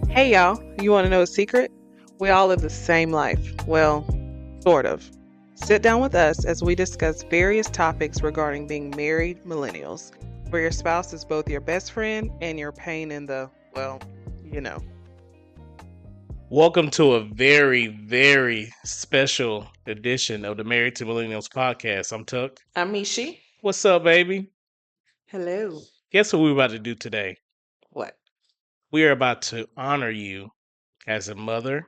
Hey y'all, you want to know a secret? We all live the same life. Well, sort of. Sit down with us as we discuss various topics regarding being married millennials, where your spouse is both your best friend and your pain in the, well, you know. Welcome to a very, very special edition of the Married to Millennials podcast. I'm Tuck. I'm Mishi. What's up, baby? Hello. Guess what we're about to do today? What? We are about to honor you as a mother,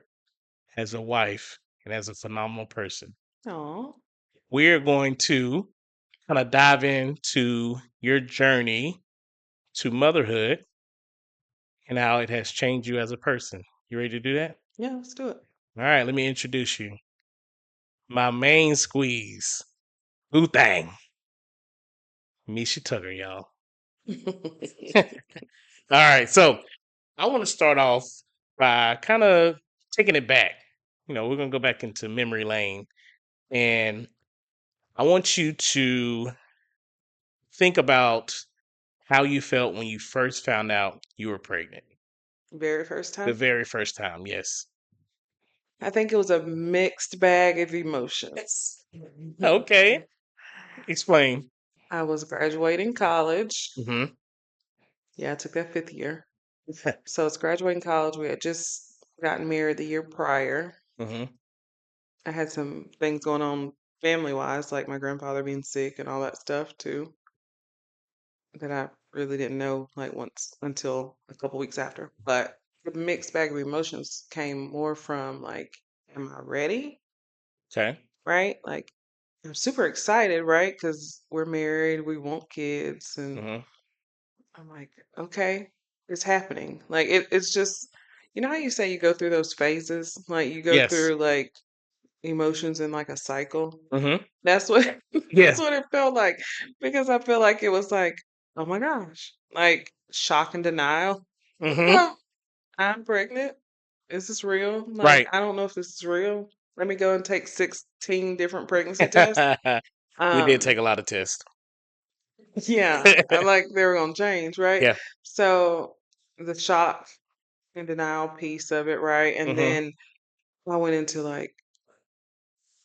as a wife, and as a phenomenal person. Aw. We're going to kind of dive into your journey to motherhood and how it has changed you as a person. You ready to do that? Yeah, let's do it. All right, let me introduce you. My main squeeze, Boo Thang, Misha Tucker, y'all. All right, so I want to start off by kind of taking it back. We're going to go back into memory lane, and I want you to think about how you felt when you first found out you were pregnant. Very first The time. very first time, yes. I think it was a mixed bag of emotions. Okay, explain. I was graduating college. Mm-hmm. Yeah, I took that fifth year. So it's graduating college. We had just gotten married the year prior. Mm-hmm. I had some things going on family wise, like my grandfather being sick and all that stuff too, that I really didn't know like once until a couple weeks after. But the mixed bag of emotions came more from like, am I ready? Okay. Right? Like, I'm super excited, right? Because we're married, we want kids, and Mm-hmm. I'm like, okay, it's happening. Like it's just, you know how you say you go through those phases? Like you go Yes. through like emotions in like a cycle. Mm-hmm. That's what that's Yeah. what it felt like. Because I feel like it was like, oh my gosh, like shock and denial. Mm-hmm. Huh, I'm pregnant. Is this real? Like, Right. I don't know if this is real. Let me go and take 16 different pregnancy tests. We did Um, take a lot of tests. yeah, I like they were gonna change, right? Yeah. So the shock and denial piece of it, right? And Mm-hmm. then I went into like,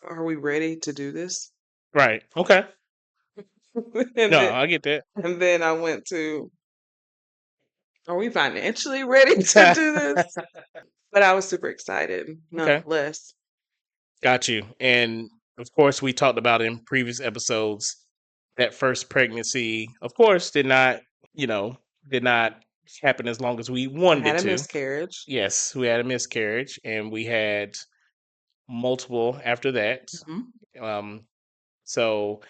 are we ready to do this? Right. Okay. and No, then I get that. and then I went to, are we financially ready to do this? But I was super excited, Okay. nonetheless. Got you. And of course, we talked about in previous episodes that first pregnancy, of course, you know, did not happen as long as we I wanted had it a to. miscarriage. Yes, we had a miscarriage and we had multiple after that. Mhm. Um, so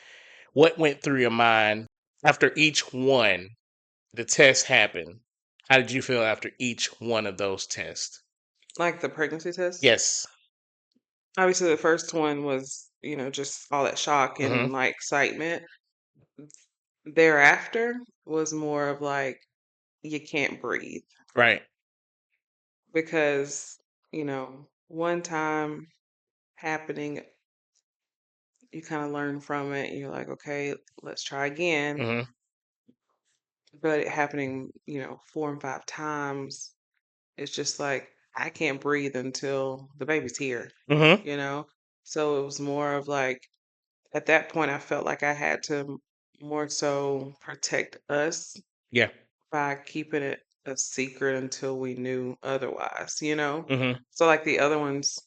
what went through your mind after each one, the test happened? How did you feel after each one of those tests? Like the pregnancy test. Yes. Obviously, the first one was, just all that shock Mm-hmm. and like excitement. Thereafter was more of like, you can't breathe Right. because, one time happening, you kind of learn from it. And you're like, okay, let's try again. Mm-hmm. But it happening, four and five times, it's just like, I can't breathe until the baby's here, Mm-hmm. you know? So it was more of like, at that point, I felt like I had to more so protect us Yeah. by keeping it a secret until we knew otherwise. Mm-hmm. So, like the other ones,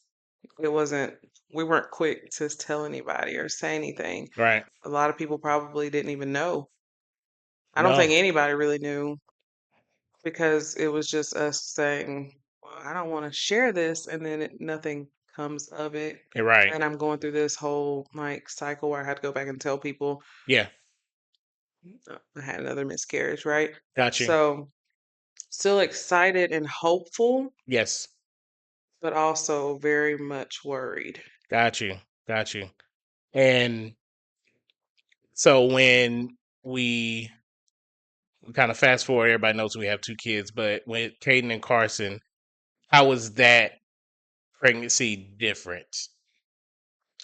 it wasn't, we weren't quick to tell anybody or say anything. Right. A lot of people probably didn't even know. I don't think No. anybody really knew because it was just us saying, well, I don't want to share this. And then nothing comes of it. You're right. And I'm going through this whole like cycle where I had to go back and tell people Yeah. I had another miscarriage, right? Got you. So still excited and hopeful, Yes. but also very much worried. Got you. Got you. And so when we kind of fast forward, everybody knows we have two kids, but with Caden and Carson, how was that pregnancy different?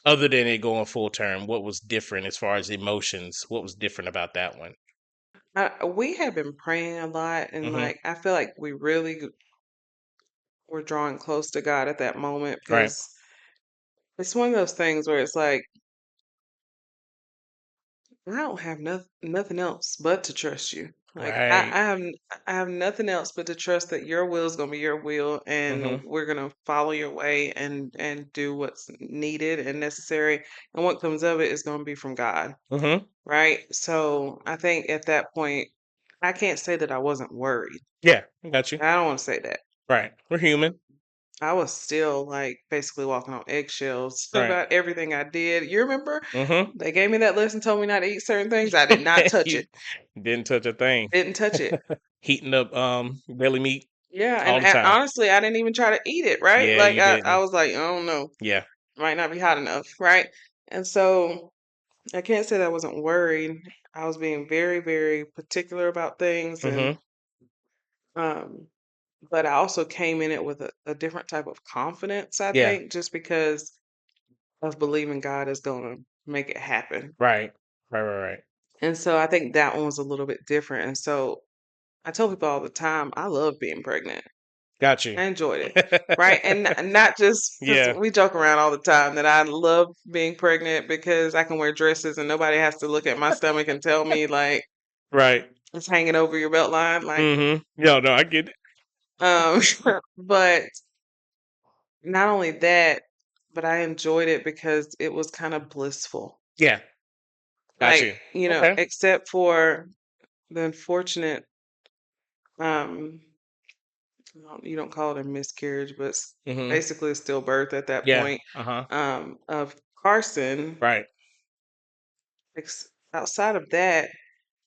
Other than it going full term, what was different as far as emotions? What was different about that one? We have been praying a lot, and Mm-hmm. like I feel like we really were drawing close to God at that moment Right. because it's one of those things where it's like I don't have nothing else but to trust you. Like Right. I have nothing else but to trust that your will is gonna be your will and Mhm. we're gonna follow your way and do what's needed and necessary. And what comes of it is gonna be from God. Mhm. Right? So I think at that point, I can't say that I wasn't worried. Yeah, I got you. I don't want to say that. Right. We're human. I was still like basically walking on eggshells Right. about everything I did. You remember? Mhm. They gave me that list and told me not to eat certain things. I did not touch You it. didn't touch a thing. Didn't touch it. Heating up belly meat Yeah, all and the time. honestly, I didn't even try to eat it, right? Yeah, Like you I didn't. was like, I don't know, Yeah. might not be hot enough, right? And so I can't say that I wasn't worried. I was being very, very particular about things and Mhm. um but I also came in it with a different type of confidence, I Yeah. think, just because of believing God is gonna make it happen. Right. Right, right, right. And so I think that one was a little bit different. And so I tell people all the time, I love being pregnant. Got you. I enjoyed it. Right. And not just because Yeah. we joke around all the time that I love being pregnant because I can wear dresses and nobody has to look at my stomach and tell me like Right. it's hanging over your belt line. Like, Mhm. No, no, I get it. um, but not only that, but I enjoyed it because it was kind of blissful. Yeah. Got Like, you. you know, Okay. except for the unfortunate, um, you don't call it a miscarriage, but Mhm. basically a stillbirth at that Yeah. point, Uh-huh. of Carson. Right. Outside of that,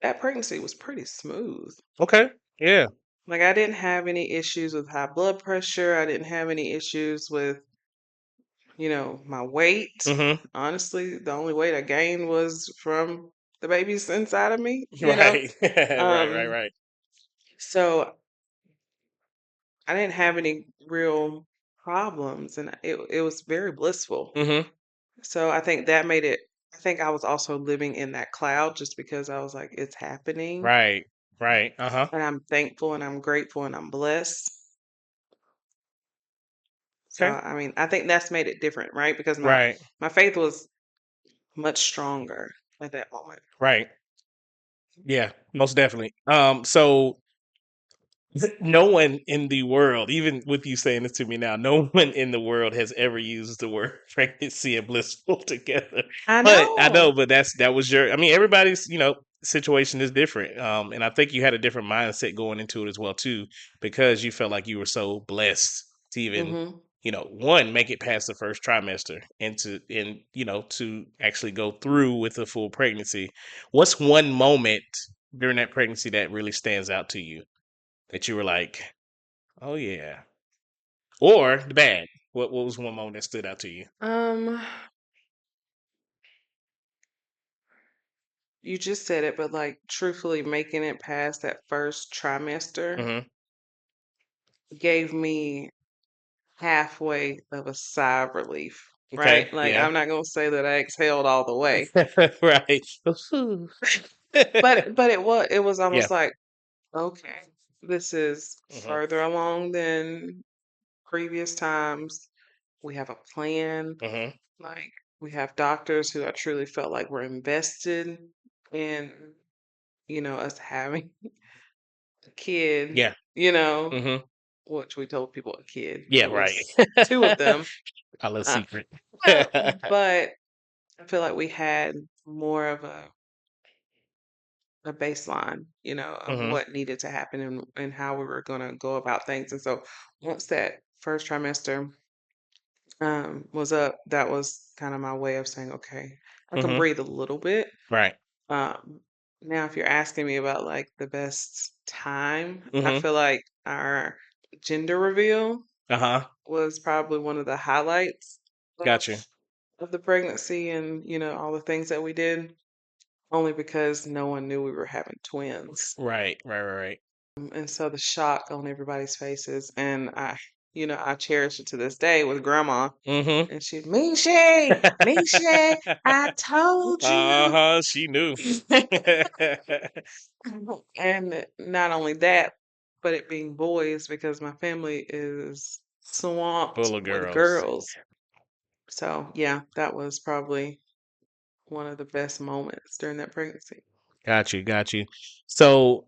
that pregnancy was pretty smooth. Okay. Yeah. Like I didn't have any issues with high blood pressure. I didn't have any issues with my weight. Mhm. Honestly, the only weight I gained was from the babies inside of me. Right. Right, right, Um, right. so I didn't have any real problems and it was very blissful. Mhm. So I think that made it I think I was also living in that cloud just because I was like, it's happening Right. Right. Uh-huh. and I'm thankful and I'm grateful and I'm blessed. So Okay. I mean, I think that's made it different, right? Because Right. my faith was much stronger at that moment. Right. Yeah, most definitely. So no one in the world, even with you saying this to me now, no one in the world has ever used the word pregnancy and blissful together. I But I know. know, but that was your. I mean, everybody's situation is different. And I think you had a different mindset going into it as well too, because you felt like you were so blessed to even Mhm. one make it past the first trimester and to actually go through with a full pregnancy. What's one moment during that pregnancy that really stands out to you? That you were like, "Oh, yeah." Or the bad. What was one moment that stood out to you? Um, you just said it, but like truthfully making it past that first trimester Mhm. gave me halfway of a sigh of relief, right? Okay, Like yeah. I'm not gonna say that I exhaled all the way, Right. but it was Yeah. almost like, okay, this is Mhm, further along than previous times. We have a plan. mhm. Like we have doctors who I truly felt like were invested in, us having a kid, Yeah. you know, Mhm. which we told people a kid. Yeah, It right. was two of them. A little Uh, secret. but I feel like we had more of a baseline, of Mhm, what needed to happen and how we were going to go about things. And so once that first trimester was up, that was kind of my way of saying, okay, I can mhm. breathe a little bit. Right. Um, Now, if you're asking me about like the best time, I Mhm. feel like our gender reveal Uh-huh. was probably one of the highlights of Got you. of the pregnancy and all the things that we did. Only because no one knew we were having twins. Right, right, right, right. And so the shock on everybody's faces, and I cherish it to this day with grandma. Mhm. And she's Mishe, Mishe, I told you. Uh-huh, she knew. And not only that, but it being boys because my family is swamped Full of with girls. girls. So yeah, that was probably one of the best moments during that pregnancy. Got you, got you. So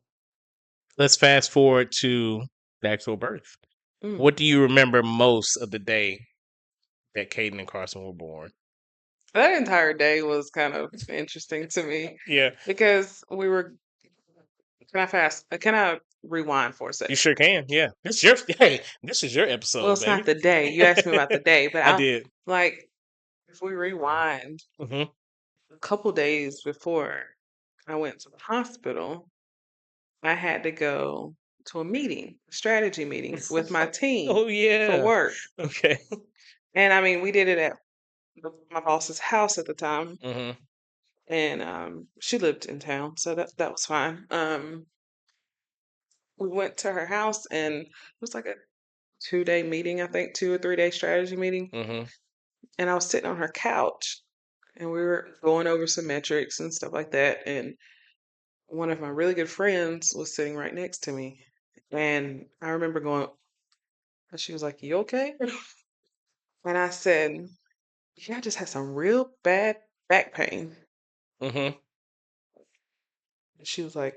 let's fast forward to the actual birth. Mm. What do you remember most of the day that Caden and Carson were born? That entire day was kind of interesting to me Yeah, because we were. Can I fast? Can I rewind for a you second? sure can. Yeah, this is your hey, this is your Well, episode, it's not baby. the day. You asked me about the day, but I I'll did. like if we rewind Hmm. a couple days before I went to the hospital, I had to go to a meeting, a strategy meeting with my team Oh for yeah. work. Okay. And I mean, we did it at my boss's house at the time, Hmm. and she lived in town, so that was fine. We went to her house, and it was like a 2-day meeting, I think, 2 or 3 day strategy meeting. Hmm. And I was sitting on her couch, and we were going over some metrics and stuff like that. And one of my really good friends was sitting right next to me, and I remember going. She was like, "You okay?" And I said, "Yeah, I just had some real bad back pain." Hmm. And she was like,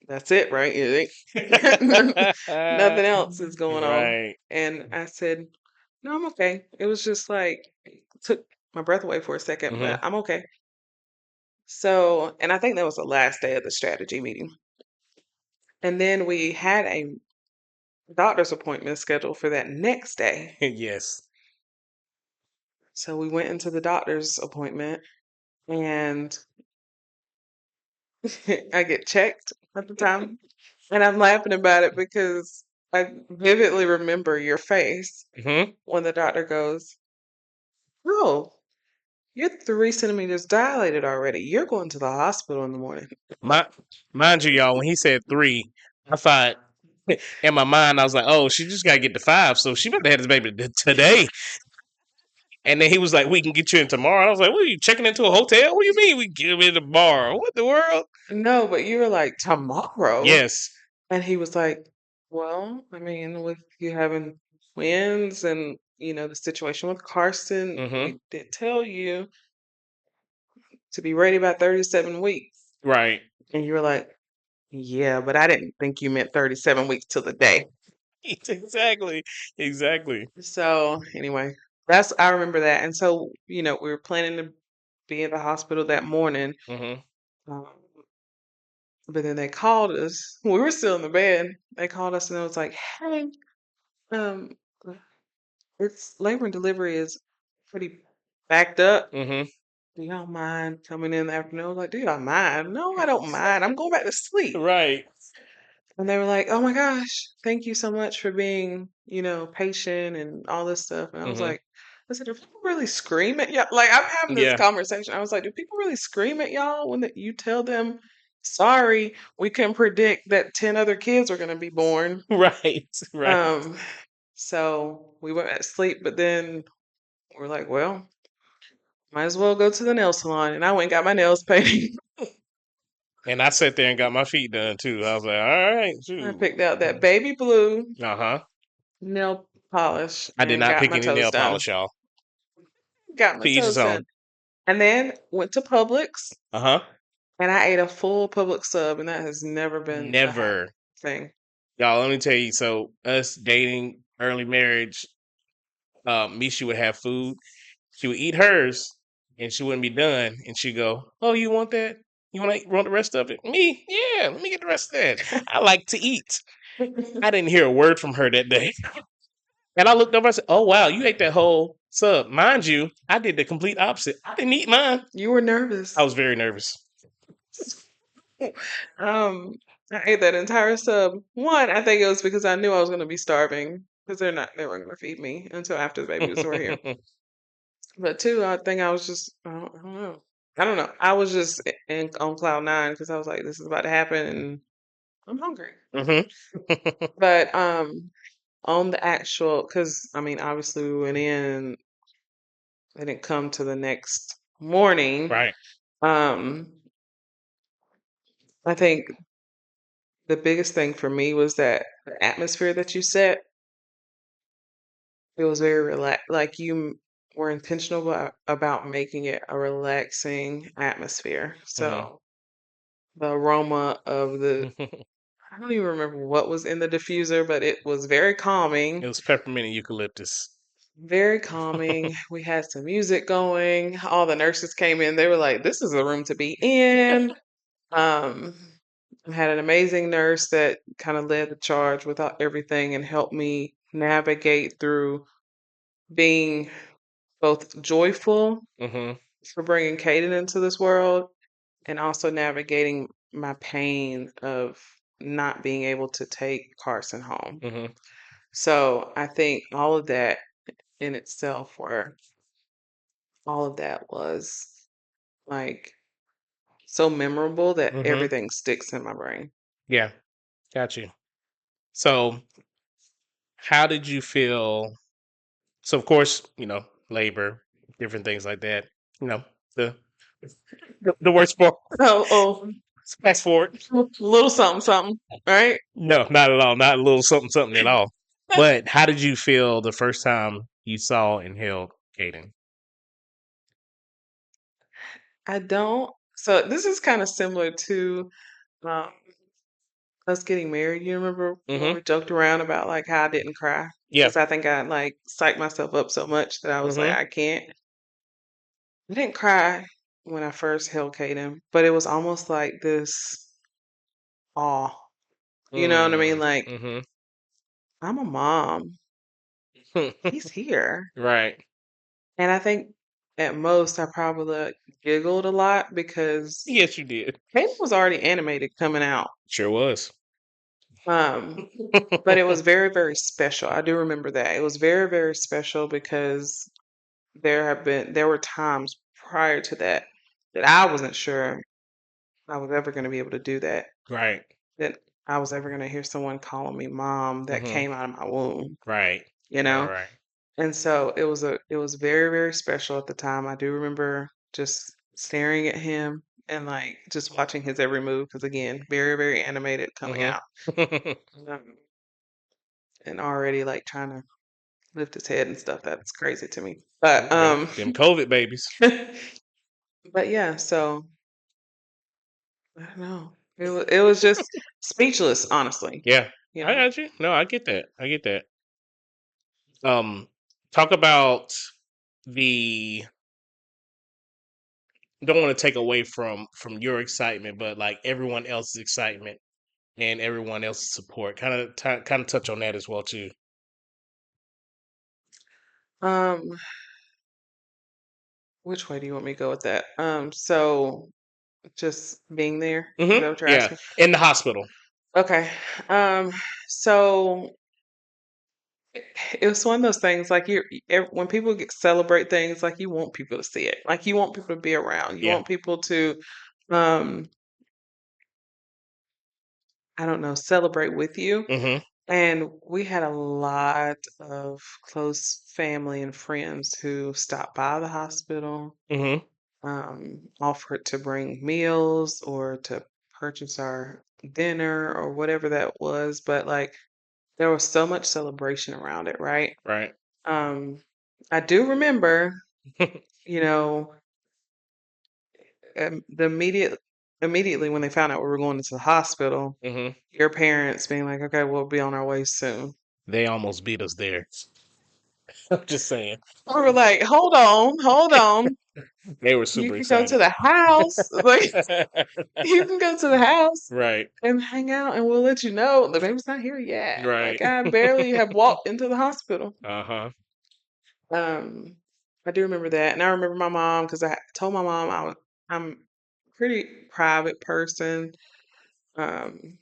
"That's it, right? It ain't nothing else is going on." Right. And I said, "No, I'm okay. It was just like took my breath away for a second, but Hmm. I'm okay." So, and I think that was the last day of the strategy meeting. And then we had a doctor's appointment scheduled for that next day. Yes. So we went into the doctor's appointment, and I get checked at the time. And I'm laughing about it because I vividly remember your face Hmm. when the doctor goes, "Oh, you're 3 centimeters dilated already. You're going to the hospital in the morning." My, mind you, y'all, when he said 3, I thought in my mind, I was like, oh, she just got to get to 5. So she better have this baby today. And then he was like, we can get you in tomorrow. I was like, what are you checking into a hotel? What do you mean we get me tomorrow? What the world? No, but you were like, "Tomorrow?" Yes. And he was like, "Well, I mean, with you having twins and, the situation with Carson, Hmm. we did tell you to be ready by 37 weeks." Right. And you were like, "Yeah, but I didn't think you meant 37 weeks to the day." Exactly. Exactly. So anyway, I remember that. And so, we were planning to be in the hospital that morning. Hmm. Um, but then they called us. We were still in the bed. They called us and it was like, "Hey, um, it's labor and delivery is pretty backed up. Hmm. Do y'all mind coming in the afternoon?" I was like, "Do y'all mind?" "No, I don't mind. I'm going back to sleep." Right. And they were like, "Oh my gosh, thank you so much for being, patient and all this stuff." And I was Hmm. like, I said, "Do people really scream at y'all?" Like, I'm having this Yeah. conversation. I was like, "Do people really scream at y'all when you tell them, 'Sorry, we couldn't predict that 10 other kids were going to be born?'" Right. Right. Um, so we went back to sleep, but then we're like, "Well, might as well go to the nail salon." And I went and got my nails painted. And I sat there and got my feet done too. I was like, all right, I shoot. picked out that baby blue Uh huh. nail polish I did and not got pick my any toes nail done. polish, y'all. Got my To each his toes done. own. And then went to Publix Uh huh. and I ate a full Publix sub, and that has never been a happy Never. thing. Y'all, let me tell you. So, us dating, early marriage, Misha would have food. She would eat hers, and she wouldn't be done. And she'd go, "Oh, you want that? You want the rest of it? Me? Yeah, let me get the rest of that. I like to eat." I didn't hear a word from her that day. And I looked over, I said, "Oh, wow, you ate that whole sub." Mind you, I did the complete opposite. I didn't eat mine. You were I nervous. was very nervous. Um, I ate that entire sub. One, I think it was because I knew I was going to be starving because they weren't going to feed me until after the babies were here. But two, I think I was just, I don't know. I don't know. I was just on cloud nine because I was like, this is about to happen and I'm hungry. Hmm. But on the actual, because I mean, obviously we went in, they didn't come to the next morning. Right. Um, I think the biggest thing for me was that the atmosphere that you set it was very relaxed. Like were intentional about making it a relaxing atmosphere. Hmm. So the aroma of the I don't even remember what was in the diffuser, but it was very It calming. was peppermint and eucalyptus. Very calming. We had some music going. All the nurses came in. They were like, "This is a room to be in." Um, I had an amazing nurse that kind of led the charge with everything and helped me navigate through being both joyful Hmm. for bringing Caden into this world and also navigating my pain of not being able to take Carson home. Hmm. So I think in itself were all of that was like so memorable that Hmm. everything sticks in my brain. Yeah, got you. So, how did you feel? So, of course, labor, different things like that. You know, the the worst part. Oh, Fast forward. little something, something, right? No, not at all. Not a little something, something at all. But how did you feel the first time you saw and held Caden? I don't. So this is kind of similar to um, us getting married. You remember when Hmm. we joked around about like how I didn't cry Yeah. because I think I like psyched myself up so much that I was like, Hmm. I can't. I didn't cry when I first held Caden, but it was almost like this awe. You know what I mean? Mm. Like Hmm. I'm a mom. He's here. Right. And I think at most I probably giggled a lot because Yes, you did. Caden was already animated coming out. Sure was. Um, but it was very, very special. I do remember that. It was very, very special because there were times prior to that that I wasn't sure I was ever going to be able to do that. Right. That I was ever going to hear someone calling me mom that Hmm. came out of my womb, Right. you Right. know? Right. And so it was very, very special at the time. I do remember just staring at him and like just watching his every move because again, very, very animated coming Hmm. out. Um, and already like trying to lift his head and stuff. That's crazy to me. But Them COVID babies. but yeah, so I don't know. It was just speechless, honestly. Yeah, You I know. got you. No, I get that. I get that. Um, talk about the. Don't want to take away from your excitement, but like everyone else's excitement and everyone else's support. Kind of touch on that as well too. Um, which way do you want me to go with that? So just being there, is that what you're Yeah, asking? in the hospital. Okay. Um, so it was one of those things like when people celebrate things, like you want people to see it, like you want people to be around, you Yeah. want people to, um, I don't know, celebrate with you. Hmm. And we had a lot of close family and friends who stopped by the hospital, Hmm. offered to bring meals or to purchase our dinner or whatever that was. But like there was so much celebration around it, right? Right. Um, I do remember, you know, the immediately when they found out we were going into the hospital, Hmm. your parents being like, "Okay, we'll be on our way soon." They almost beat us there. I'm just saying. We were like, hold on. They were You super can go to excited. the house. Like you can go to the house Right. and hang out and we'll let you know the baby's not here yet. Right. Like I barely have walked into the hospital. Uh-huh. Um, I do remember that, and I remember my mom because I told my mom I'm a pretty private person um,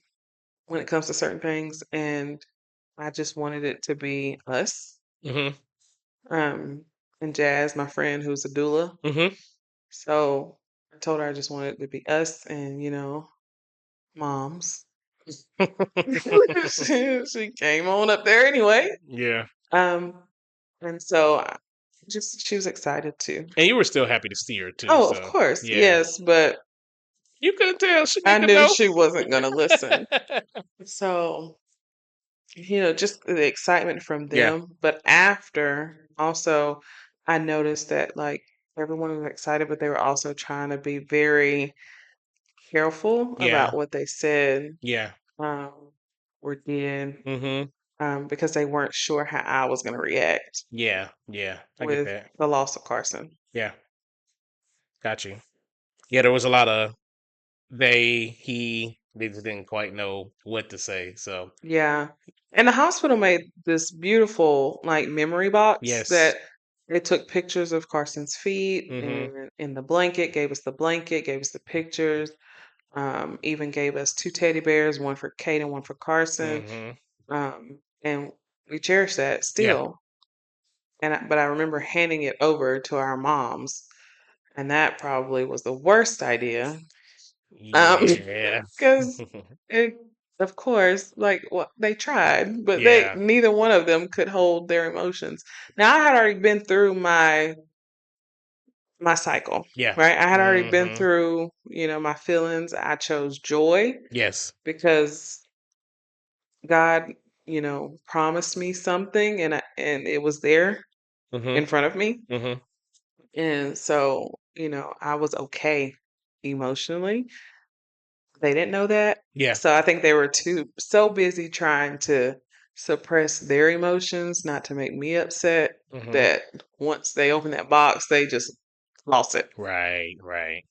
when it comes to certain things, and I just wanted it to be us. Hmm. Um, and Jazz, my friend who's a doula, Hmm. so I told her I just wanted it to be us, and moms. She came on up there anyway. Yeah. Um, and so just she was excited too. And you were still happy to see her too, Oh, of so course, yeah. yes, but You couldn't tell she I need to knew know. she wasn't gonna listen. So, just the excitement from Yeah. them. But after, also, I noticed that like everyone was excited, but they were also trying to be very careful Yeah. about what they said Yeah. um, or did Mhm. because they weren't sure how I was going to react Yeah. Yeah. I get with that. the loss of Carson. Yeah. Got you. Yeah, there was a lot of they just didn't quite know what to say. So, Yeah. And the hospital made this beautiful like memory box yes. that they took pictures of Carson's feet Mhm. and in the blanket, gave us the pictures, even gave us two teddy bears, one for Kate and one for Carson. Mhm. And we cherish that Yeah. still. But I remember handing it over to our moms, and that probably was the worst idea. Um, Yeah. because it, of course, like what they tried, but they Yeah. neither one of them could hold their emotions. Now I had already been through my cycle, Yeah. right? I had already been Mhm. through, my feelings. I chose joy Yes. because God, promised me something and it was there Mhm. in front of me. Mhm. And so, I was okay emotionally. They didn't know that. Yeah. So I think they were too so busy trying to suppress their emotions, not to make me upset, Mhm. that once they opened that box, they just lost it. Right. Right.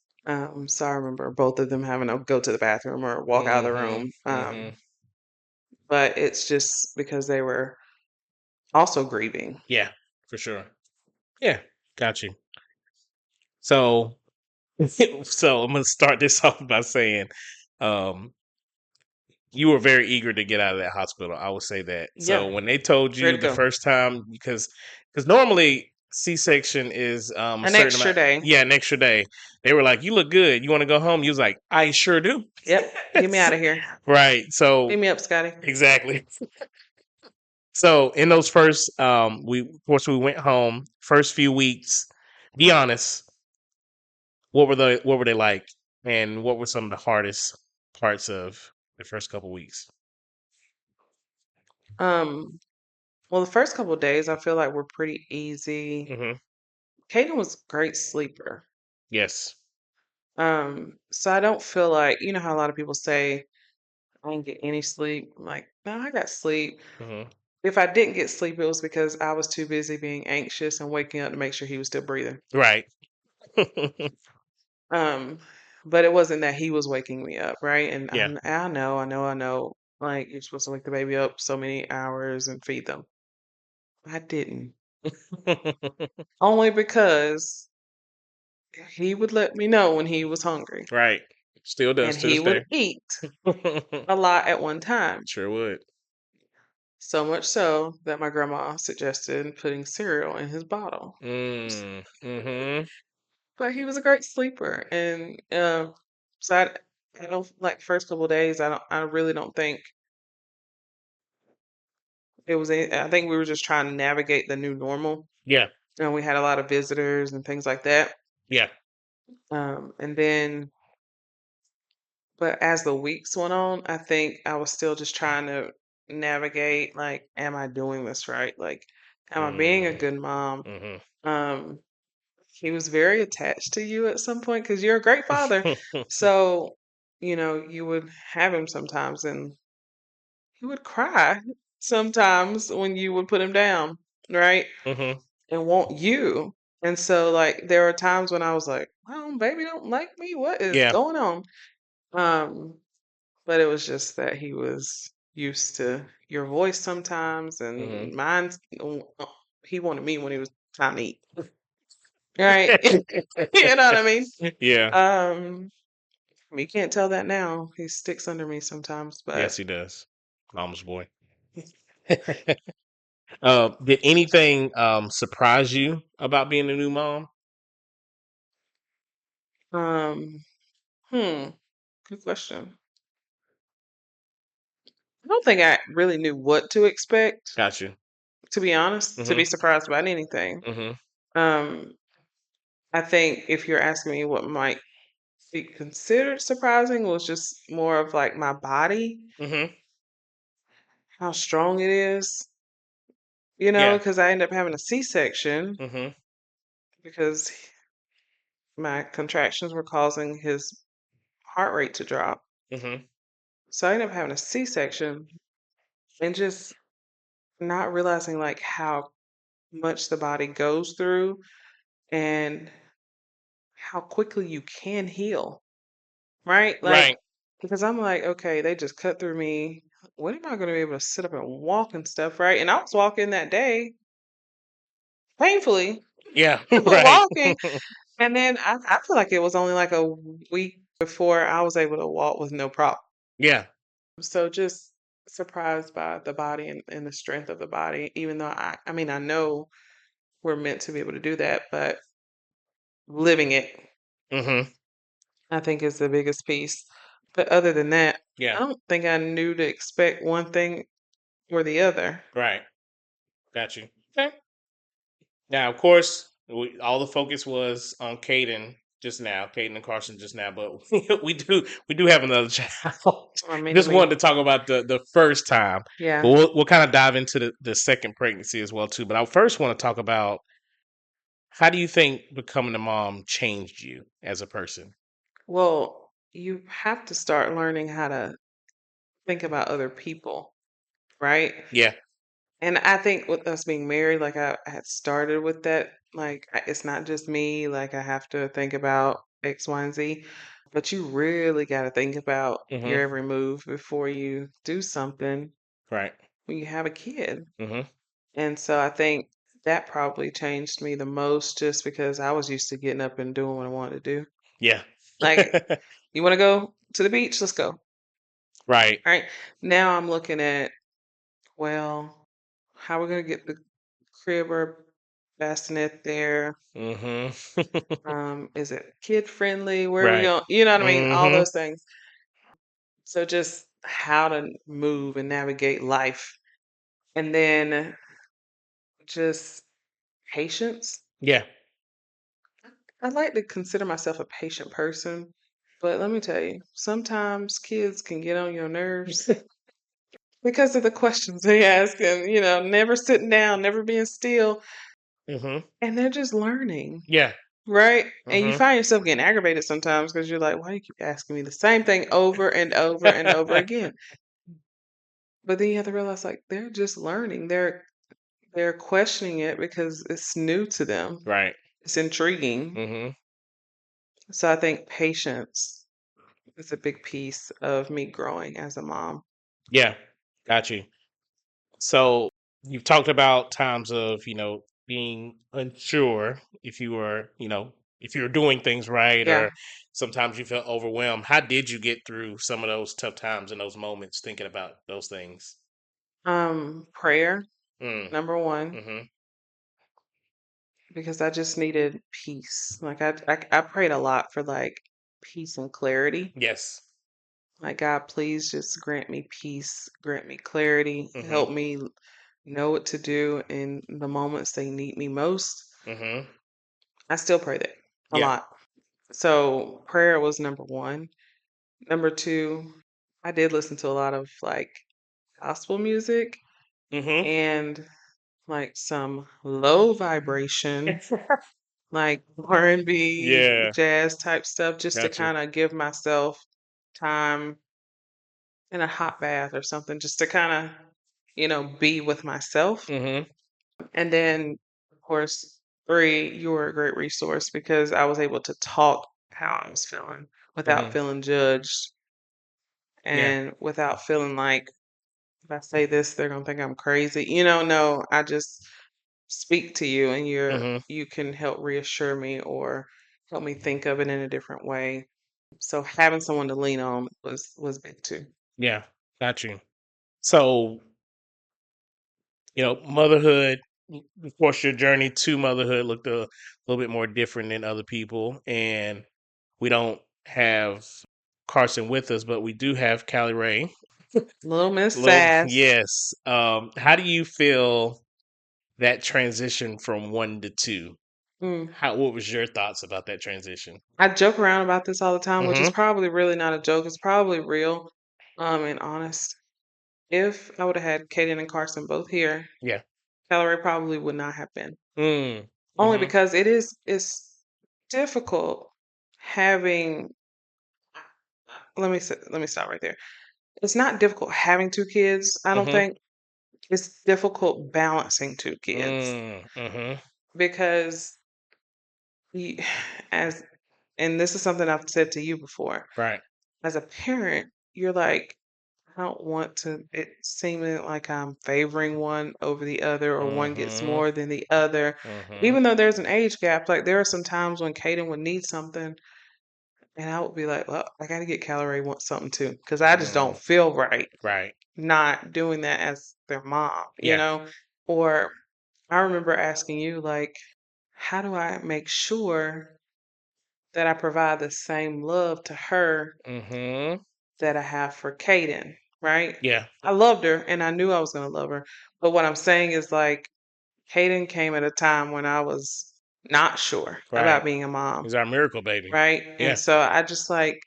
So I remember both of them having to go to the bathroom or walk out of the Mhm. room. Mhm. But it's just because they were also grieving. Yeah. For sure. Yeah. Got you. So, so I'm gonna start this off by saying, um, you were very eager to get out of that hospital. I would say that. So Yeah, when they told you ready to the go. first time, because normally C-section is a An certain extra amount, day. yeah, an extra day. They were like, "You look good. You want to go home?" You was like, "I sure do." Yep. Get me out of here. Right. So Clean me up, Scotty. exactly. So in those first, we of course we went home. First few weeks, be honest. What were they like, and what were some of the hardest parts of the first couple weeks? Um, well, the first couple of days I feel like were pretty easy. Hmm. Kaden was a great sleeper. Yes. So I don't feel like, how a lot of people say, I didn't get any sleep. I'm like, no, I got sleep. Hmm. If I didn't get sleep, it was because I was too busy being anxious and waking up to make sure he was still breathing. Right. Um, but it wasn't that he was waking me up, right? And Yeah. I know. Like you're supposed to wake the baby up so many hours and feed them. I didn't. Only because he would let me know when he was hungry. Right. Still And does to he this would day. eat a lot at one time. Sure would. So much so that my grandma suggested putting cereal in his bottle. Mm. Hmm. But he was a great sleeper, and so I don't like first couple days. I really don't think it was. I think we were just trying to navigate the new normal, Yeah. and we had a lot of visitors and things like that. Yeah. And then, but as the weeks went on, I think I was still just trying to navigate. Like, am I doing this right? Like, am I being a Mm. good mom? Hmm. Um, He was very attached to you at some point because you're a great father. So, you would have him sometimes and he would cry sometimes when you would put him down, right? Hmm. And want you. And so like there are times when I was like, "Oh, baby don't like me. What is Yeah. going on?" Um, but it was just that he was used to your voice sometimes Hmm. and mine he wanted me when he was time to eat. Right? You know what I mean? Yeah. Um, you can't tell that now. He sticks under me sometimes, Yes, but he does. Mama's boy. Did anything surprise you about being a new mom? um, hmm, good question. I don't think I really knew what to expect, Got you. to be honest, to Hmm. be surprised about anything. Hmm. Um, I think if you're asking me what might be considered surprising was just more of like my body Hmm. how strong it is, Yeah. because I ended up having a C-section Mhm. because my contractions were causing his heart rate to drop. Mhm. So I ended up having a C-section and just not realizing like how much the body goes through and how quickly you can heal, right? Like, Right. because I'm like, okay, they just cut through me. When am I going to be able to sit up and walk and stuff, right? And I was walking that day painfully, Yeah. but Right. walking. And then I feel like it was only like a week before I was able to walk with no problem. Yeah. So just surprised by the body and the strength of the body, even though I mean, I know we're meant to be able to do that, but living it, Mhm. I think, is the biggest piece. But other than that, I Yeah. don't think I knew to expect one thing or the other. Right. Got you. Okay. Now, of course, all the focus was on Caden just now, Caden and Carson just now, but we do have another child. I mean, to Just me, wanted to talk about the first time, but yeah. we'll kind of dive into the second pregnancy as well too. But I first want to talk about, how do you think becoming a mom changed you as a person? Well, you have to start learning how to think about other people, right? Yeah. And I think with us being married, like I had started with that, like it's not just me, like I have to think about X, Y, and Z, but you really got to think about Mm-hmm. your every move before you do something Right. when you have a kid. Mm-hmm. And so I think that probably changed me the most just because I was used to getting up and doing what I wanted to do. Yeah. Like, you want to go to the beach? Let's go. Right. All right. Now I'm looking at, well, how we're going to get the crib or bassinet there. Mm-hmm. Is it kid friendly? Where are we Right. going? You know what I mean? All Mm-hmm. those things. So just how to move and navigate life. And then just patience. Yeah. I like to consider myself a patient person, but let me tell you, sometimes kids can get on your nerves because of the questions they ask and, never sitting down, never being still, Mm-hmm. and they're just learning, Yeah. right? And you Mm-hmm. find yourself getting aggravated sometimes because you're like, why do you keep asking me the same thing over and over and over again? But then you have to realize like they're just learning. They're questioning it because it's new to them. Right. It's intriguing. Mm-hmm. So I think patience is a big piece of me growing as a mom. Yeah. Got you. So you've talked about times of, being unsure if you were, if you were doing things right, Yeah. or sometimes you felt overwhelmed. How did you get through some of those tough times and those moments thinking about those things? Prayer, Mm. number one, Mm-hmm. because I just needed peace. Like I prayed a lot for like peace and clarity. Yes. Like God, please just grant me peace, grant me clarity, Mm-hmm. help me know what to do in the moments they need me most. Mm-hmm. I still pray that a Yeah. lot. So prayer was number one. Number two, I did listen to a lot of like gospel music Mm-hmm. and like some low vibration, like R&B, Yeah. jazz type stuff, just to Gotcha. kind of give myself time in a hot bath or something, just to kind of, be with myself. Mm-hmm. And then, of course, three, you were a great resource because I was able to talk how I was feeling without Mm-hmm. feeling judged Yeah. and without feeling like if I say this, they're gonna think I'm crazy. No, I just speak to you and Mm-hmm. you can help reassure me or help me think of it in a different way. So having someone to lean on was big too. Yeah. Got you. So, motherhood, of course, your journey to motherhood looked a little bit more different than other people. And we don't have Carson with us, but we do have Callie Ray. Little Miss Little, Sass. yes. How do you feel that transition from one to two? Mm. What was your thoughts about that transition? I joke around about this all the time, which is Mm-hmm. probably really not a joke. It's probably real, and honest. if I would have had Kaden and Carson both here, Yeah. Calorie probably would not have been. Mm. Only Mhm. because it's difficult having let me stop right there. It's not difficult having 2 kids, I don't Mhm. think. It's difficult balancing 2 kids Mhm. because you as and this is something I've said to you before. Right. As a parent, you're like, I don't want to it seeming like I'm favoring one over the other or one gets Mhm. more than the other. Mhm. Even though there's an age gap, like there are some times when Kaden would need something and I would be like, well, I gotta get Calorie want something too. Cause I just don't Mm. feel right Right. not doing that as their mom, you Yeah. know? Or I remember asking you, like, how do I make sure that I provide the same love to her Mhm. that I have for Kaden, right? Yeah. I loved her and I knew I was going to love her. But what I'm saying is, like, Kaden came at a time when I was not sure Right. about being a mom, He's our miracle baby. right? And Yeah. so I just like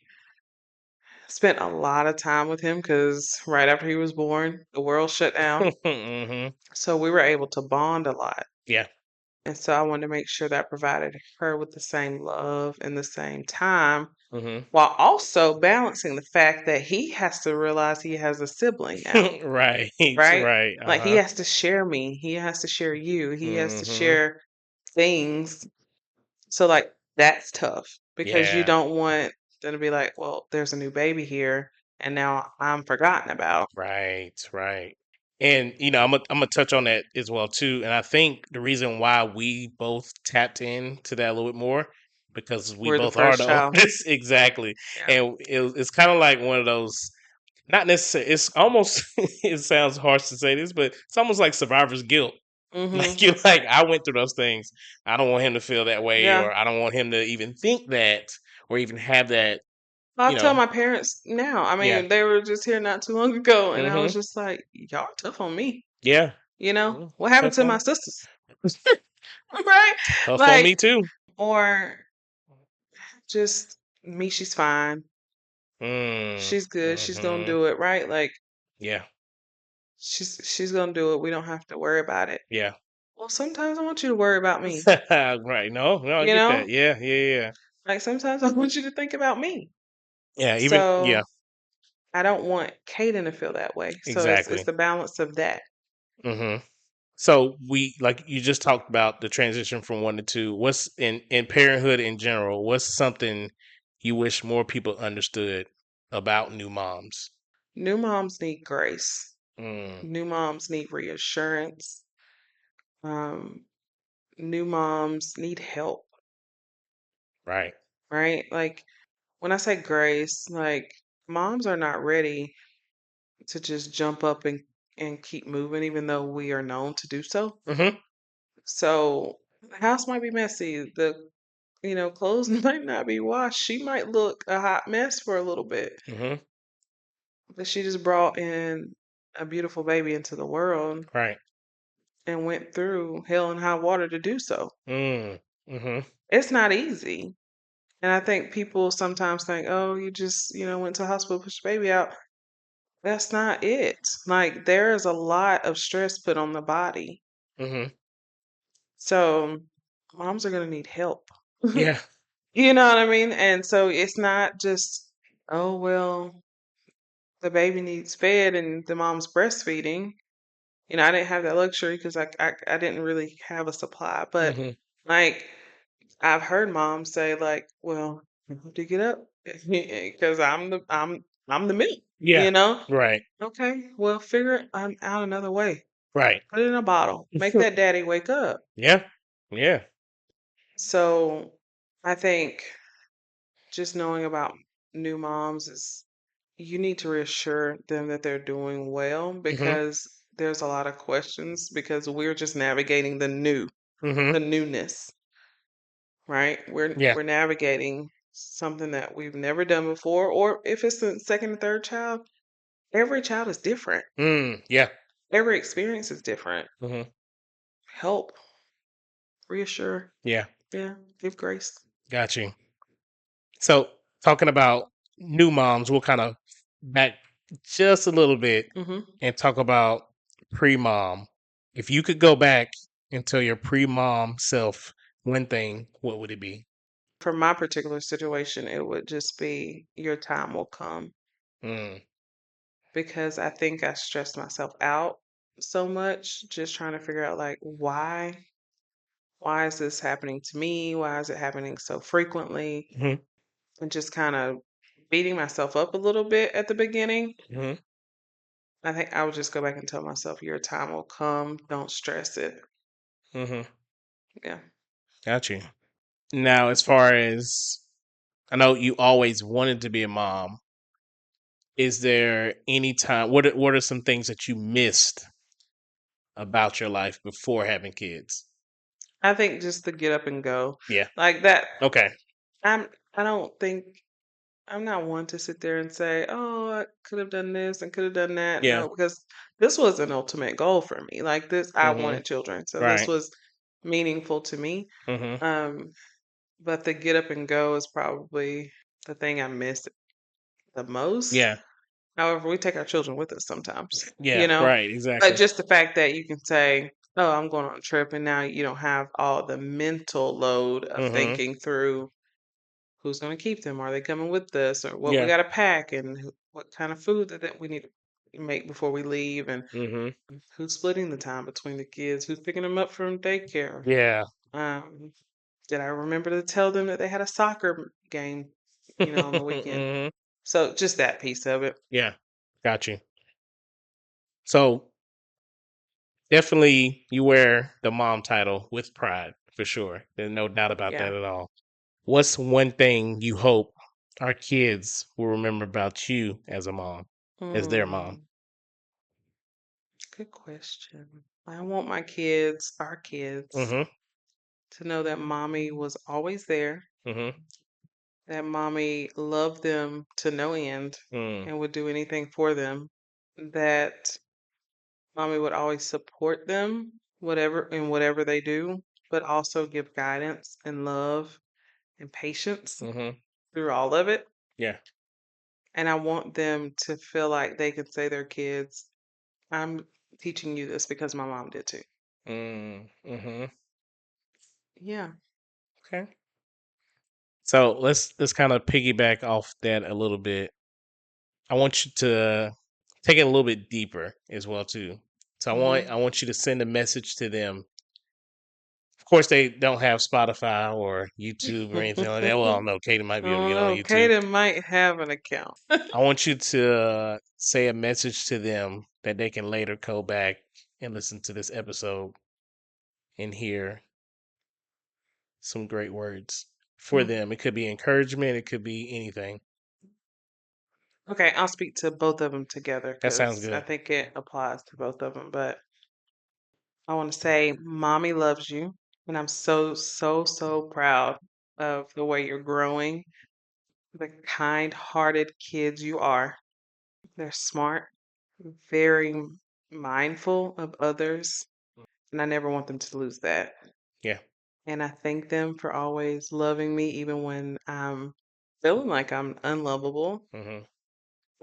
spent a lot of time with him because right after he was born, the world shut down. Mhm. So we were able to bond a lot. Yeah. And so I wanted to make sure that I provided her with the same love and the same time Mhm. while also balancing the fact that he has to realize he has a sibling now, Right. right? Right. Like he Uh-huh. has to share me, he has to share you, he has to Mhm. share things. So like that's tough because you Yeah. don't want them to be like, well, there's a new baby here and now I'm forgotten about. Right, right. And I'm gonna touch on that as well too. And I think the reason why we both tapped into that a little bit more because we We're the both are first the child. oldest, exactly. Yeah. And it's kind of like one of those. Not necessarily. It's almost. It sounds harsh to say this, but it's almost like survivor's guilt. Like Mhm. you're like, I went through those things. I don't want him to feel that way, Yeah. or I don't want him to even think that, or even have that. I You tell know. my parents now. I Yeah. mean, they were just here not too long ago, and I was Mm-hmm. just like, "Y'all are tough on me." Yeah. You know Mm, what happened tough to my on. sisters, right? Tough on Like, me too. or just me. She's fine. Mm, She's good. She's gonna mhm. do it, right? Like, Yeah, she's gonna do it. We don't have to worry about it. yeah. Well, sometimes I want you to worry about me. Right. No, no, I You get that. know, Yeah, yeah, yeah. like sometimes I want you to think about me. Yeah, even So yeah, I don't want Kaden to feel that way. So it's exactly. the balance of that. Hmm. So we like you just talked about the transition from one to two. What's in parenthood in general? What's something you wish more people understood about new moms? New moms need grace. Mm, New moms need reassurance. Um, New moms need help, right. right? Like when I say grace, like moms are not ready to just jump up and keep moving, even though we are known to do so. Hmm. So the house might be messy. The clothes might not be washed. She might look a hot mess for a little bit, Hmm. but she just brought in a beautiful baby into the world Right. and went through hell and high water to do so. Mm, hmm. It's not easy. And I think people sometimes think, oh, you just, went to the hospital, push the baby out. That's not it. Like, there is a lot of stress put on the body. Hmm. So, moms are going to need help. Yeah. You know what I mean? And so it's not just, oh, well, the baby needs fed and the mom's breastfeeding. I didn't have that luxury because I didn't really have a supply. But, Hmm. like, I've heard moms say like, "Well, you have to get up because I'm the milk." Yeah. You know? Right. Okay, well, figure out another way. Right. Put it in a bottle. Make that daddy wake up. Yeah. Yeah. So, I think just knowing about new moms is you need to reassure them that they're doing well Hmm. because there's a lot of questions because we're just navigating Hmm. the newness. Right? We're Yeah. we're navigating something that we've never done before, or if it's the second and third child, every child is different. Mm, yeah. Every experience is different. Hmm. Help, reassure, Yeah. yeah, give grace. Got you. So talking about new moms, we'll kind of back just a little bit Hmm. and talk about pre mom. If you could go back and tell your pre mom self one thing, what would it be? For my particular situation, it would just be your time will come Mm, because I think I stressed myself out so much just trying to figure out like why is this happening to me? Why is it happening so frequently? hmm And just kind of beating myself up a little bit at the beginning. hmm I think I would just go back and tell myself, your time will come. Don't stress it. hmm Yeah. Got you. Now, as far as I know, you always wanted to be a mom. Is there any time? What are some things that you missed about your life before having kids? I think just to get up and go Yeah. like that. Okay. I don't think I'm not one to sit there and say, "Oh, I could have done this and could have done that." Yeah. No, because this was an ultimate goal for me. Like this, I hmm wanted children, so this Right. was meaningful to me. hmm Um, but the get up and go is probably the thing I miss the most. Yeah. However, we take our children with us sometimes, Yeah. Right. But Exactly. just the fact that you can say, "Oh, I'm going on a trip," and now you don't have all the mental load of hmm thinking through who's going to keep them. Are they coming with us, or what we Yeah. got to pack, and what kind of food that we need to make before we leave, and hmm who's splitting the time between the kids, who's picking them up from daycare. Yeah. Um, did I remember to tell them that they had a soccer game, on the weekend? hmm So just that piece of it. Yeah. Got you. So definitely, you wear the mom title with pride for sure. There's no doubt about Yeah. that at all. What's one thing you hope our kids will remember about you as a mom, as their mom? Hmm. Good question. I want my kids, our kids, Mhm. to know that mommy was always there, Mhm. that mommy loved them to no end Mm. and would do anything for them, that mommy would always support them, whatever they do, but also give guidance and love and patience Mhm. through all of it. Yeah. And I want them to feel like they can say their kids, I'm teaching you this because my mom did too. Mm. Mhm. Yeah. Okay. So let's kind of piggyback off that a little bit. I want you to take it a little bit deeper as well too. So I Hmm. want you to send a message to them. Of course, they don't have Spotify or YouTube or anything like that. Well, no, Katie might be able to Oh get on no, YouTube. Kaden might have an account. I want you to say a message to them that they can later go back and listen to this episode and hear some great words for Mm. them. It could be encouragement, it could be anything. Okay, I'll speak to both of them together That sounds because I good. think it applies to both of them. But I want to say, mommy loves you, and I'm so, so, so proud of the way you're growing, the kind-hearted kids you are. They're smart, very mindful of others, and I never want them to lose that. Yeah. And I thank them for always loving me, even when I'm feeling like I'm unlovable, hmm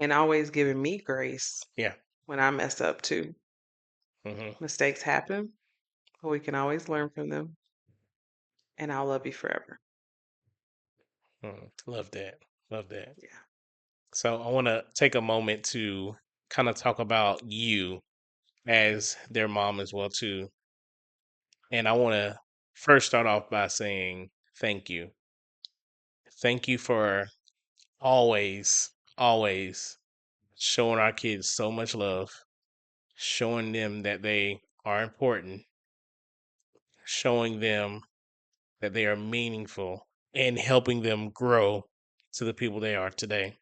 and always giving me grace Yeah. when I mess up too. hmm Mistakes happen, but we can always learn from them, and I'll love you forever. Love that. Love that. Yeah. So I want to take a moment to kind of talk about you as their mom as well too. And I want to first start off by saying thank you. Thank you for always showing our kids so much love, showing them that they are important, showing them that they are meaningful, and helping them grow to the people they are today.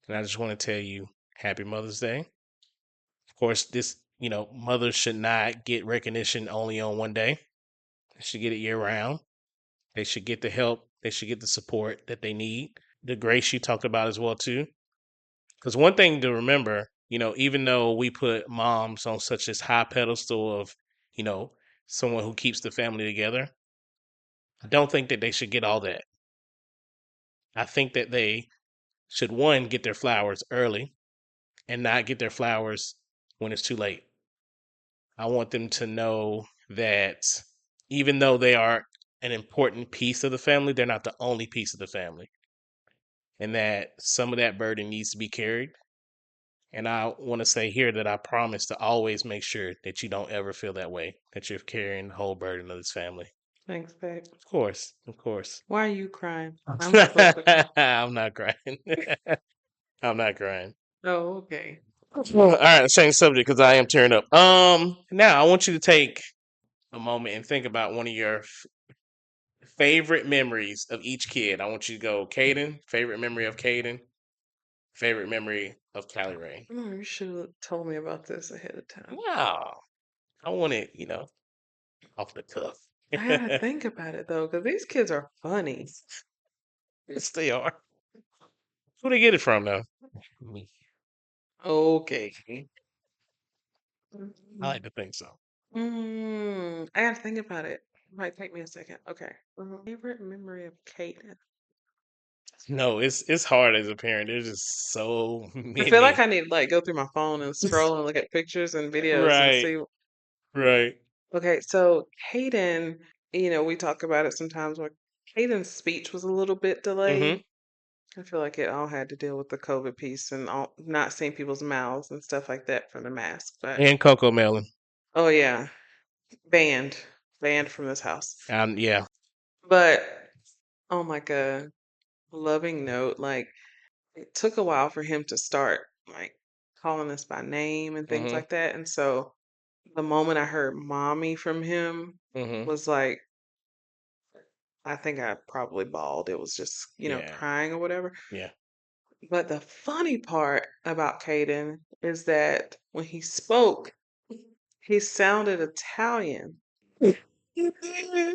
And I just want to tell you, happy Mother's Day. Of course, mothers should not get recognition only on one day. They should get it year round. They should get the help. They should get the support that they need. The grace you talked about as well too. Because one thing to remember, even though we put moms on such this high pedestal of, you know, someone who keeps the family together, I don't think that they should get all that. I think that they should one get their flowers early, and not get their flowers when it's too late. I want them to know that even though they are an important piece of the family, they're not the only piece of the family, and that some of that burden needs to be carried. And I want to say here that I promise to always make sure that you don't ever feel that way, that you're carrying the whole burden of this family. Thanks, babe. Of course, of course. Why are you crying? I'm supposed to cry. I'm not crying. I'm not crying. Oh, okay. All right, let's change subject because I am tearing up. Now I want you to take a moment and think about one of your favorite memories of each kid. I want you to go Caden, favorite memory of Caden, favorite memory of Callie Ray. Oh, you should have told me about this ahead of time. Wow. I want it, off the cuff. I gotta think about it though, because these kids are funny. Yes, they are. Who they get it from, though? Me. Okay. I like to think so. I gotta think about it. Might take me a second. Okay. Favorite memory of Kaden. No, it's hard as a parent. There's just so I feel like many. I need to like go through my phone and scroll and look at pictures and videos and Right, see. right. Okay, so Kaden, we talk about it sometimes where Kaden's speech was a little bit Mm-hmm. delayed. I feel like it all had to deal with the COVID piece and all not seeing people's mouths and stuff like that from the mask. But And Coco Melon. oh yeah, banned, banned from this house. Yeah. But oh my God, loving note. Like it took a while for him to start like calling us by name and things Mm-hmm. like that. And so the moment I heard mommy from him Mm-hmm. was like, I think I probably bawled. It was just, Yeah. crying or whatever. Yeah. But the funny part about Caden is that when he spoke, he sounded Italian. He did.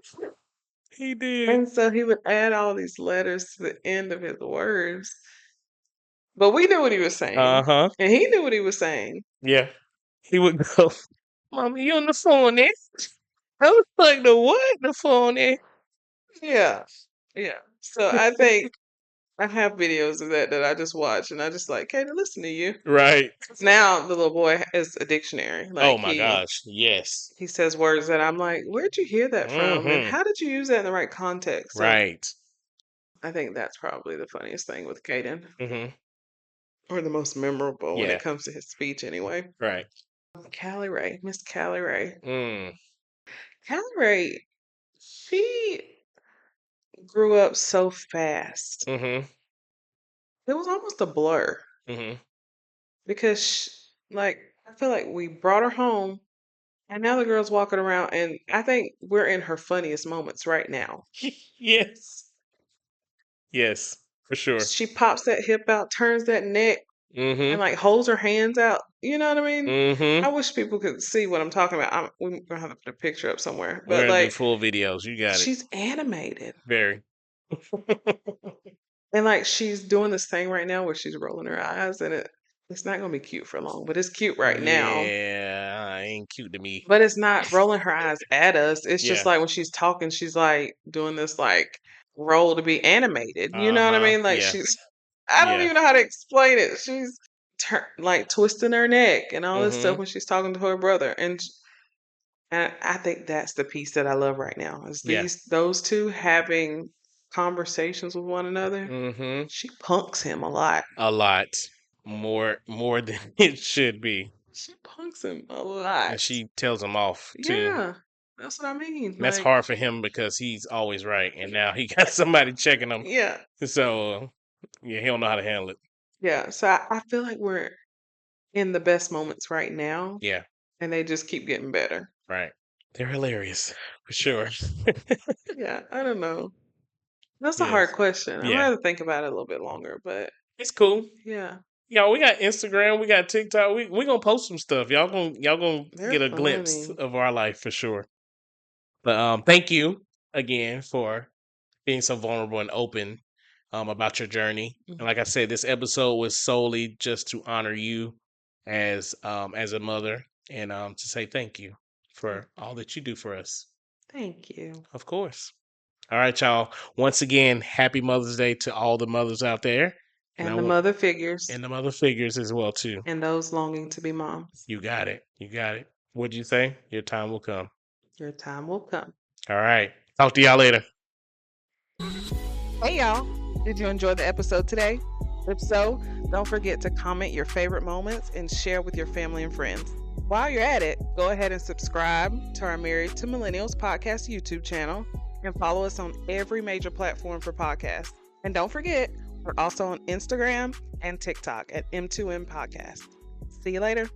He did. And so he would add all these letters to the end of his words. But we knew what he was saying. Uh-huh. And he knew what he was saying. Yeah. He would go, Mommy, you on the phone, eh? I was like, the what? The phone, eh? Yeah. Yeah. So I think I have videos of that I just watch and I just like, Caden, listen to you. Right. Now the little boy is a dictionary. Oh Like my gosh. Yes. he says words that I'm like, where'd you hear that from? And Mm-hmm. how did you use that in the right context? So Right. I think that's probably the funniest thing with Caden, Mm-hmm. or the most memorable when it Yeah. comes to his speech, anyway. Right. Callie Ray, Miss Callie Ray. Mm. Callie Ray, she grew up so fast. Mm-hmm. It was almost a blur Mm-hmm. because, like, I feel like we brought her home, and now the girl's walking around, and I think we're in her funniest moments right now. Yes. Yes. For sure. She pops that hip out, turns that neck, and Mm-hmm. like holds her hands out. You know what I mean? I Mm-hmm. wish people could see what I'm talking about. We're gonna have to put a picture up somewhere. We're But gonna do like, full videos. You got it. she's animated, Very. and like she's doing this thing right now where she's rolling her eyes, and it's not gonna be cute for long, but it's cute right now. Yeah, ain't cute to me. But it's not rolling her eyes at us. It's just Yeah. like when she's talking, she's like doing this like roll to be animated. You know what I Uh-huh. mean? Like Yeah. she's I don't Yeah. even know how to explain it. She's like twisting her neck and all this stuff Mm-hmm. when she's talking to her brother. And I think that's the piece that I love right now is Yeah. those two having conversations with one another. Mm-hmm. She punks him a lot. A lot. More than it should be. She punks him a lot. And she tells him off too. Yeah, that's what I mean. And that's Like, hard for him because he's always right. And now he got somebody checking him. yeah, So yeah, he don't know how to handle it. yeah. So I feel like we're in the best moments right now, Yeah, and they just keep getting better. right. They're hilarious for sure. Yeah, I don't know. That's a hard Yes. question. I'm gonna Yeah. have to think about it a little bit longer, but It's cool. yeah, Y'all, we got Instagram, we got TikTok. We gonna post some stuff. Y'all gonna they're get a glimpse funny. of our life for sure. But thank you again for being so vulnerable and open about your journey. And Mhm. like I said, this episode was solely just to honor you as a mother and to say thank you for all that you do for us. Thank you. Of course. All right, y'all. Once again, happy Mother's Day to all the mothers out there. And I And the want mother figures and the mother figures as well too. and those longing to be moms. You got it. You got it. What'd you say? Your time will come. Your time will come. All right. Talk to y'all later. Hey, y'all. Did you enjoy the episode today? If so, don't forget to comment your favorite moments and share with your family and friends. While you're at it, go ahead and subscribe to our Married to Millennials podcast YouTube channel and follow us on every major platform for podcasts. And don't forget, we're also on Instagram and TikTok at M2M Podcast. See you later.